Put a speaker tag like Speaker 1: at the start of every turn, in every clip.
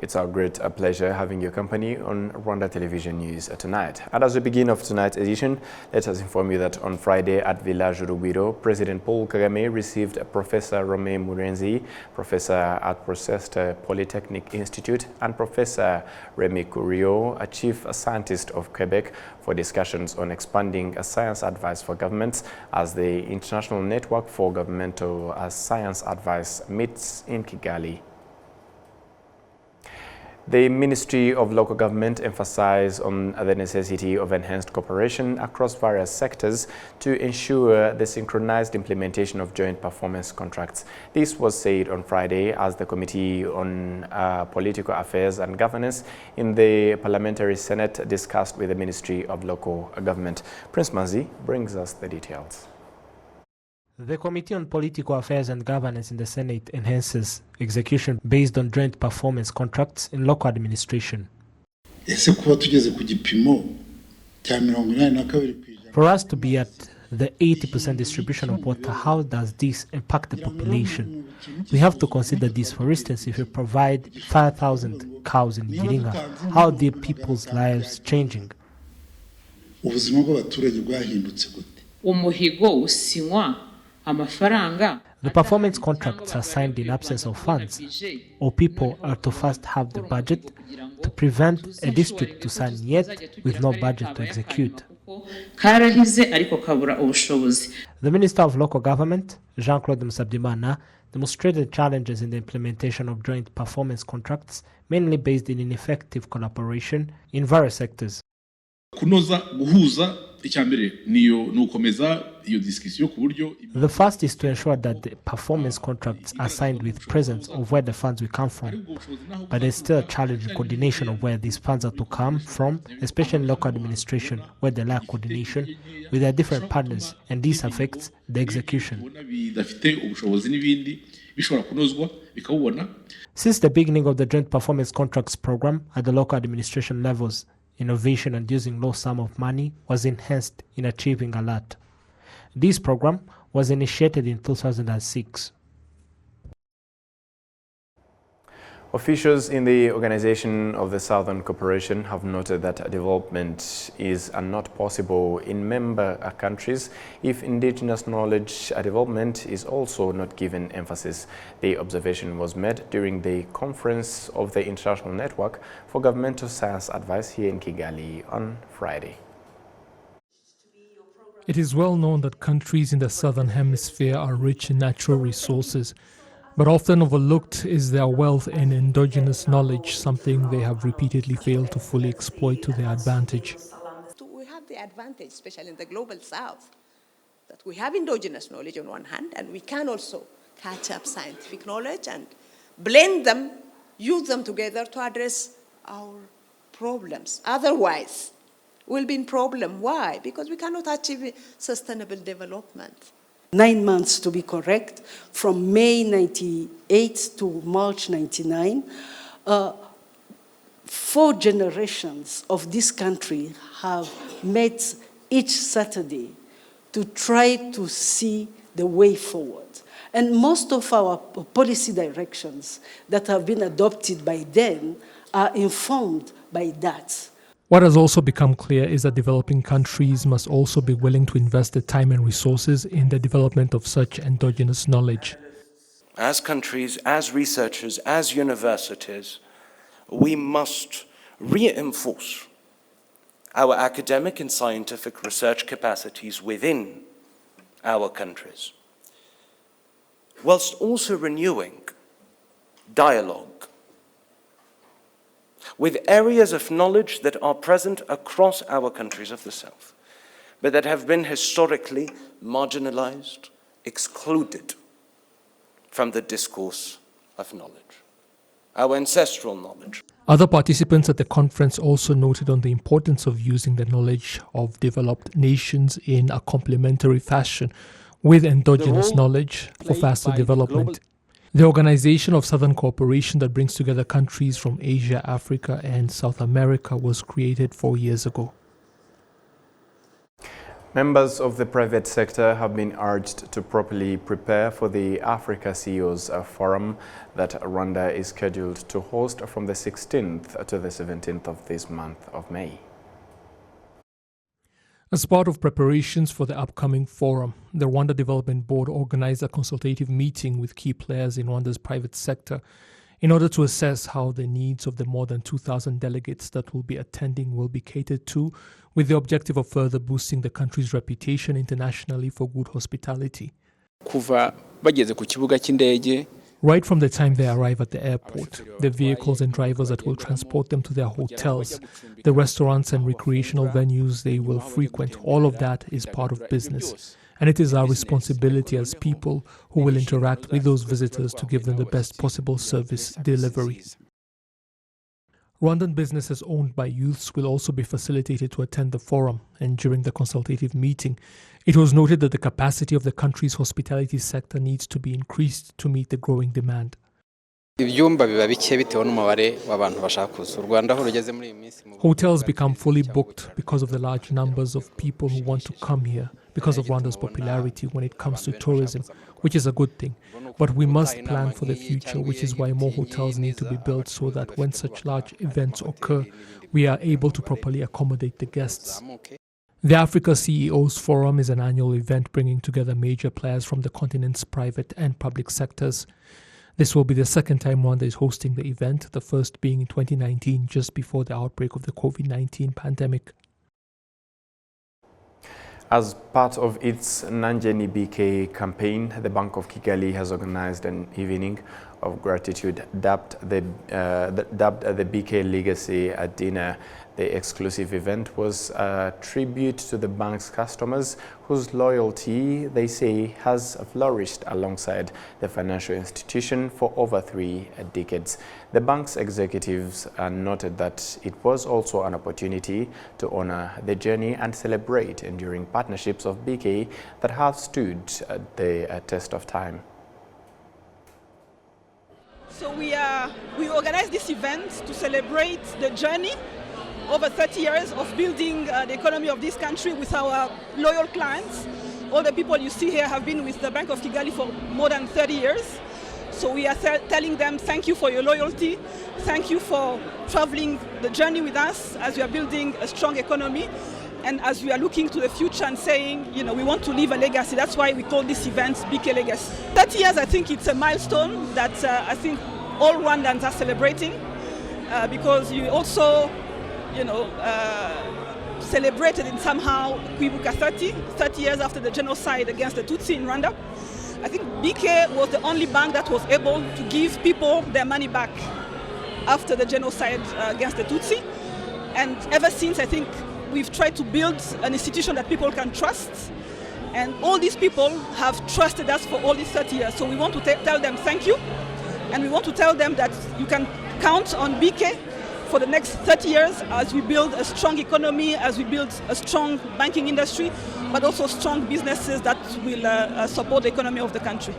Speaker 1: It's our great pleasure having your company on Rwanda Television News tonight. And as we begin of tonight's edition, let us inform you that on Friday at Village Urugwiro, President Paul Kagame received Professor Romain Murenzi, Professor at Processed Polytechnic Institute, and Professor Remy Curio, a Chief Scientist of Quebec, for discussions on expanding science advice for governments as the International Network for Governmental Science Advice meets in Kigali. The Ministry of Local Government emphasized on the necessity of enhanced cooperation across various sectors to ensure the synchronized implementation of joint performance contracts. This was said on Friday as the Committee on Political Affairs and Governance in the Parliamentary Senate discussed with the Ministry of Local Government. Prince Manzi brings us the details.
Speaker 2: The Committee on Political Affairs and Governance in the Senate enhances execution based on joint performance contracts in local administration. For us to be at the 80% distribution of water, how does this impact the population? We have to consider this. For instance, if you provide 5,000 cows in Giringa, how are the people's lives changing? The performance contracts are signed in absence of funds, or people are to first have the budget to prevent a district to sign yet with no budget to execute. The Minister of Local Government, Jean-Claude Musabdimana, demonstrated challenges in the implementation of joint performance contracts, mainly based in ineffective collaboration in various sectors. The first is to ensure that the performance contracts are signed with presence of where the funds will come from. But there's still a challenge in coordination of where these funds are to come from, especially in local administration, where they lack coordination with their different partners, and this affects the execution. Since the beginning of the Joint Performance Contracts program at the local administration levels, innovation and using low sum of money was enhanced in achieving a lot. This program was initiated in 2006.
Speaker 1: Officials in the Organization of the Southern Cooperation have noted that development is not possible in member countries if indigenous knowledge development is also not given emphasis. The observation was made during the conference of the International Network for Governmental Science Advice here in Kigali on Friday.
Speaker 3: It is well known that countries in the Southern Hemisphere are rich in natural resources, but often overlooked is their wealth in endogenous knowledge, something they have repeatedly failed to fully exploit to their advantage.
Speaker 4: We have the advantage, especially in the global south, that we have endogenous knowledge on one hand, and we can also catch up scientific knowledge and blend them, use them together to address our problems. Otherwise, we'll be in problem. Why? Because we cannot achieve sustainable development.
Speaker 5: 9 months to be correct, from May 98 to March 99, 4 generations of this country have met each Saturday to try to see the way forward. And most of our policy directions that have been adopted by then are informed by that.
Speaker 3: What has also become clear is that developing countries must also be willing to invest the time and resources in the development of such endogenous knowledge.
Speaker 6: As countries, as researchers, as universities, we must reinforce our academic and scientific research capacities within our countries, whilst also renewing dialogue with areas of knowledge that are present across our countries of the South, but that have been historically marginalized, excluded from the discourse of knowledge, our ancestral knowledge.
Speaker 3: Other participants at the conference also noted on the importance of using the knowledge of developed nations in a complementary fashion with endogenous knowledge for faster development. The Organization of Southern Cooperation that brings together countries from Asia, Africa, and South America was created 4 years ago.
Speaker 1: Members of the private sector have been urged to properly prepare for the Africa CEOs Forum that Rwanda is scheduled to host from the 16th to the 17th of this month of May.
Speaker 3: As part of preparations for the upcoming forum, the Rwanda Development Board organized a consultative meeting with key players in Rwanda's private sector in order to assess how the needs of the more than 2,000 delegates that will be attending will be catered to, with the objective of further boosting the country's reputation internationally for good hospitality. Right from the time they arrive at the airport, the vehicles and drivers that will transport them to their hotels, the restaurants and recreational venues they will frequent, all of that is part of business. And it is our responsibility as people who will interact with those visitors to give them the best possible service delivery. Rwandan businesses owned by youths will also be facilitated to attend the forum, and during the consultative meeting, it was noted that the capacity of the country's hospitality sector needs to be increased to meet the growing demand. Hotels become fully booked because of the large numbers of people who want to come here, because of Rwanda's popularity when it comes to tourism, which is a good thing. But we must plan for the future, which is why more hotels need to be built so that when such large events occur, we are able to properly accommodate the guests. The Africa CEOs Forum is an annual event bringing together major players from the continent's private and public sectors. This will be the second time Rwanda is hosting the event, the first being in 2019, just before the outbreak of the COVID-19 pandemic.
Speaker 1: As part of its Nanjeni BK campaign, the Bank of Kigali has organized an evening of gratitude dubbed the BK Legacy Dinner. The exclusive event was a tribute to the bank's customers whose loyalty, they say, has flourished alongside the financial institution for over 3 decades. The bank's executives noted that it was also an opportunity to honor the journey and celebrate enduring partnerships of BK that have stood the test of time.
Speaker 7: So we organized this event to celebrate the journey over 30 years of building the economy of this country with our loyal clients. All the people you see here have been with the Bank of Kigali for more than 30 years. So we are telling them thank you for your loyalty, thank you for traveling the journey with us as we are building a strong economy and as we are looking to the future and saying, you know, we want to leave a legacy. That's why we call this event BK Legacy. 30 years, I think it's a milestone that I think all Rwandans are celebrating because you also celebrated in somehow Kwibuka 30 years after the genocide against the Tutsi in Rwanda. I think BK was the only bank that was able to give people their money back after the genocide against the Tutsi. And ever since, I think we've tried to build an institution that people can trust. And all these people have trusted us for all these 30 years. So we want to tell them thank you. And we want to tell them that you can count on BK for the next 30 years as we build a strong economy, as we build a strong banking industry, but also strong businesses that will support the economy of the country.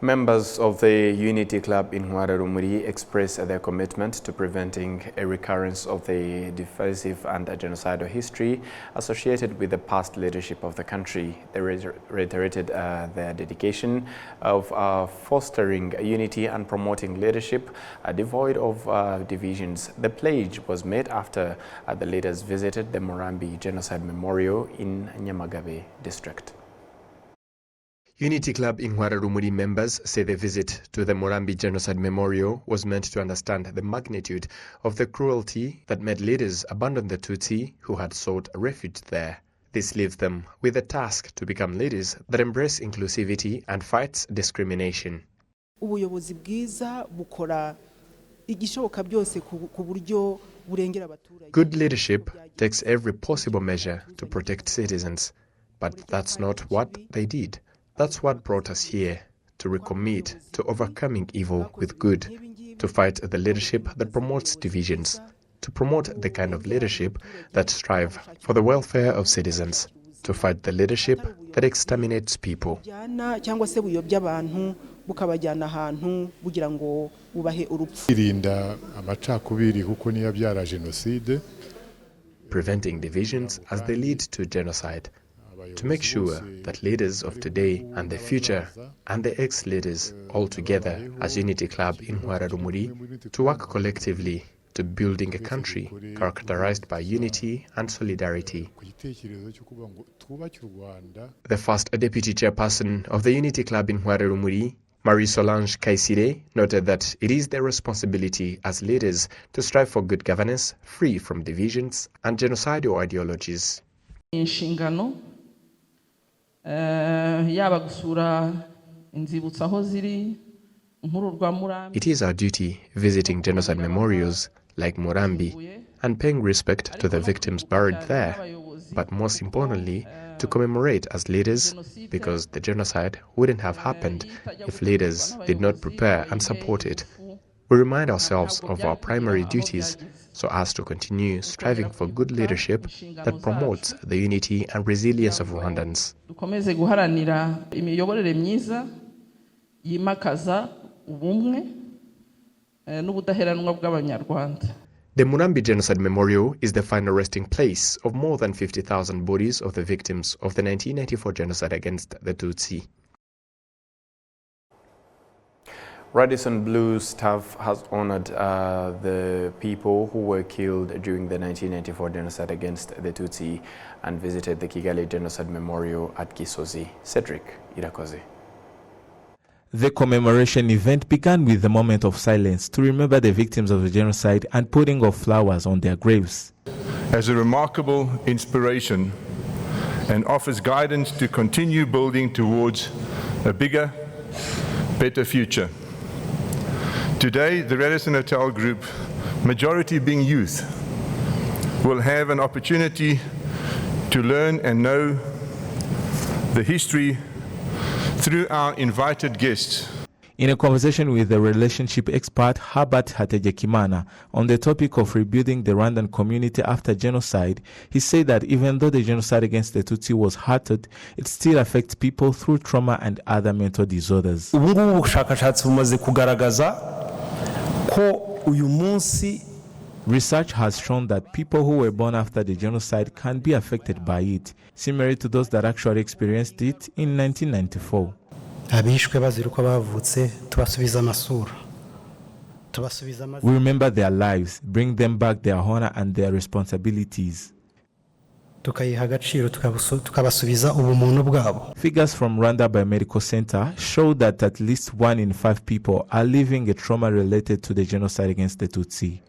Speaker 1: Members of the Unity Club in Rwanda express their commitment to preventing a recurrence of the divisive and genocidal history associated with the past leadership of the country. They reiterated their dedication of fostering unity and promoting leadership devoid of divisions. The pledge was made after the leaders visited the Murambi Genocide Memorial in Nyamagabe district. Unity Club in Rwanda members say the visit to the Murambi Genocide Memorial was meant to understand the magnitude of the cruelty that made leaders abandon the Tutsi who had sought refuge there. This leaves them with a task to become leaders that embrace inclusivity and fights discrimination.
Speaker 8: Ubuyobozi bwiza bukora igishoboka byose ku buryo burengera abaturage.
Speaker 1: Good leadership takes every possible measure to protect citizens, but that's not what they did. That's what brought us here, to recommit to overcoming evil with good, to fight the leadership that promotes divisions. to promote the kind of leadership that strive for the welfare of citizens, to fight the leadership that exterminates people.
Speaker 8: cyangwa se buyobya abantu bukabajyana ahantu bugira ngo bubahe urupfu.
Speaker 9: Irinda amacakubiri kuko niyo byara genocide.
Speaker 1: Preventing divisions as they lead to genocide, to make sure that leaders of today and the future and the ex-leaders all together as Unity Club in Rwanda to work collectively to building a country characterized by unity and solidarity. The first deputy chairperson of the Unity Club in Rwanda, Marie-Solange Kaisire, noted that it is their responsibility as leaders to strive for good governance, free from divisions and genocidal ideologies.
Speaker 10: Inshingano yaba gusura inzibutso aho ziri nkururwa Murambi.
Speaker 1: It is our duty visiting genocide memorials like Murambi and paying respect to the victims buried there, but most importantly, to commemorate as leaders, because the genocide wouldn't have happened if leaders did not prepare and support it. We remind ourselves of our primary duties so as to continue striving for good leadership that promotes the unity and resilience of Rwandans.
Speaker 10: Dukomeze guharanira imiyoborere myiza yimakaza ubumwe n'ubudaheranwa bw'Abanyarwanda.
Speaker 1: The Murambi Genocide Memorial is the final resting place of more than 50,000 bodies of the victims of the 1994 genocide against the Tutsi. Radisson Blu staff has honored the people who were killed during the 1994 genocide against the Tutsi and visited the Kigali Genocide Memorial at Gisozi. Cedric Irakoze.
Speaker 11: The commemoration event began with a moment of silence to remember the victims of the genocide and putting of flowers on their graves.
Speaker 12: As a remarkable inspiration and offers guidance to continue building towards a bigger, better future. Today, the Radisson Hotel Group, majority being youth, will have an opportunity to learn and know the history through our invited guests.
Speaker 11: In a conversation with the relationship expert Herbert Hategekimana on the topic of rebuilding the Rwandan community after genocide, he said that even though the genocide against the Tutsi was halted, it still affects people through trauma and other mental disorders. Research has shown that people who were born after the genocide can be affected by it, similar to those that actually experienced it in 1994. We remember their lives, bring them back their honor and their responsibilities. Figures from Rwanda Biomedical Center show that at least 1 in 5 people are living a trauma related to the genocide against the Tutsi.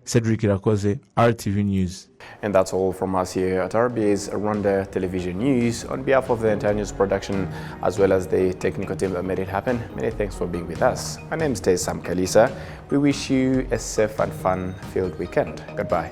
Speaker 11: Cedric Irakoze, RTV News.
Speaker 1: And that's all from us here at RBA's Rwanda Television News. On behalf of the entire news production, as well as the technical team that made it happen, many thanks for being with us. My name is Sam Kalisa. We wish you a safe and fun-filled weekend. Goodbye.